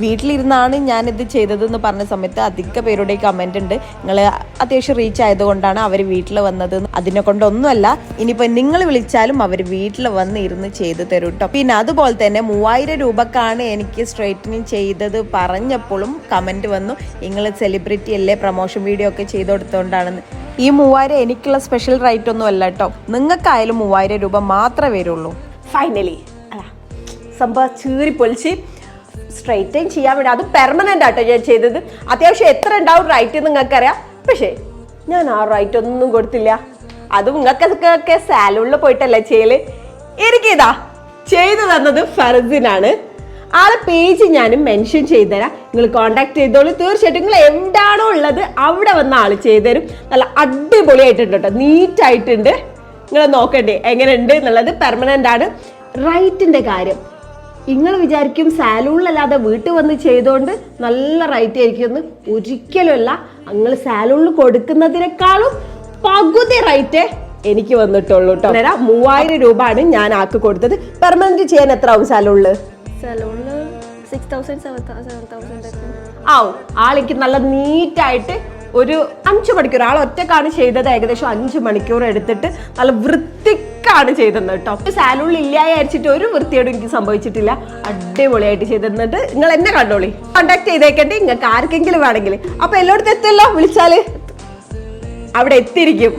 വീട്ടിലിരുന്നാണ് ഞാനിത് ചെയ്തതെന്ന് പറഞ്ഞ സമയത്ത് അധിക പേരുടെ കമന്റ് ഉണ്ട്, നിങ്ങൾ അത്യാവശ്യം റീച്ച് ആയതുകൊണ്ടാണ് അവർ വീട്ടിൽ വന്നത്. അതിനെ കൊണ്ടൊന്നുമല്ല, ഇനിയിപ്പോൾ നിങ്ങൾ വിളിച്ചാലും അവർ വീട്ടിൽ വന്ന് ഇരുന്ന് ചെയ്ത് തരും കേട്ടോ. പിന്നെ അതുപോലെ തന്നെ 3000 രൂപക്കാണ് എനിക്ക് സ്ട്രൈറ്റനിങ് ചെയ്തത് പറഞ്ഞപ്പോഴും കമന്റ് വന്നു, നിങ്ങൾ സെലിബ്രിറ്റി അല്ലേ, പ്രൊമോഷൻ വീഡിയോ ഒക്കെ ചെയ്ത് കൊടുത്തോണ്ടാണെന്ന്. ഈ 3000 എനിക്കുള്ള സ്പെഷ്യൽ റൈറ്റ് ഒന്നും അല്ല കേട്ടോ, നിങ്ങൾക്കായാലും 3000 രൂപ മാത്രമേ വരുള്ളൂ. ഫൈനലി സംഭവം ചീറി പൊളിച്ച് സ്ട്രൈറ്റൻ ചെയ്യാൻ വേണ്ടി, അത് പെർമനന്റ് ആട്ടോ ഞാൻ ചെയ്തത്. അത്യാവശ്യം എത്ര ഉണ്ടാവും റൈറ്റ് നിങ്ങൾക്കറിയാം, പക്ഷേ ഞാൻ ആ റൈറ്റ് ഒന്നും കൊടുത്തില്ല. അത് നിങ്ങൾക്കൊക്കെ സാലൂണിൽ പോയിട്ടല്ലേ ചെയ്യല്. എനിക്കിതാ ചെയ്തു തന്നത് ഫർസിനാണ്. ആളെ പേജ് ഞാനും മെൻഷൻ ചെയ്തുതരാം, നിങ്ങൾ കോണ്ടാക്ട് ചെയ്തോളൂ. തീർച്ചയായിട്ടും നിങ്ങൾ എവിടെയാണോ ഉള്ളത് അവിടെ വന്ന ആൾ ചെയ്തുതരും. നല്ല അടിപൊളിയായിട്ടുണ്ട് കേട്ടോ, നീറ്റായിട്ടുണ്ട്. നിങ്ങൾ നോക്കണ്ടേ എങ്ങനെ ഉണ്ട് എന്നുള്ളത്. പെർമനന്റ് ആണ്. റൈറ്റിന്റെ കാര്യം നിങ്ങൾ വിചാരിക്കും സാലൂണിലല്ലാതെ വീട്ടിൽ വന്ന് ചെയ്തോണ്ട് നല്ല റൈറ്റ് ആയിരിക്കും എന്ന്. ഒരിക്കലും അല്ല. നിങ്ങൾ സാലൂണിൽ കൊടുക്കുന്നതിനേക്കാളും പകുതി റൈറ്റ് എനിക്ക് വന്നിട്ടുള്ളൂ കേട്ടോ. 3000 രൂപ ആണ് ഞാൻ ആക്കി കൊടുത്തത്. പെർമനന്റ് ചെയ്യാൻ എത്ര ആവും സാലൂണില്? 6,000 7,000 ആവും. ആളെനിക്ക് നല്ല നീറ്റായിട്ട് ഒരു 5 മണിക്കൂർ, ആൾ ഒറ്റക്കാണ് ചെയ്തത്. ഏകദേശം 5 മണിക്കൂർ എടുത്തിട്ട് നല്ല വൃത്തിക്കാണ് ചെയ്തത് കേട്ടോ. സാലൂണിൽ ഇല്ലായിരിച്ചിട്ട് ഒരു വൃത്തിയോടും എനിക്ക് സംഭവിച്ചിട്ടില്ല. അടിപൊളിയായിട്ട് ചെയ്തിരുന്നിട്ട് നിങ്ങൾ എന്നെ കണ്ടോളി. കോണ്ടാക്ട് ചെയ്തേക്കണ്ടേ നിങ്ങൾക്ക് ആർക്കെങ്കിലും വേണമെങ്കിൽ. അപ്പൊ എല്ലായിടത്തും എത്തല്ലോ, വിളിച്ചാല് അവിടെ എത്തിയിരിക്കും.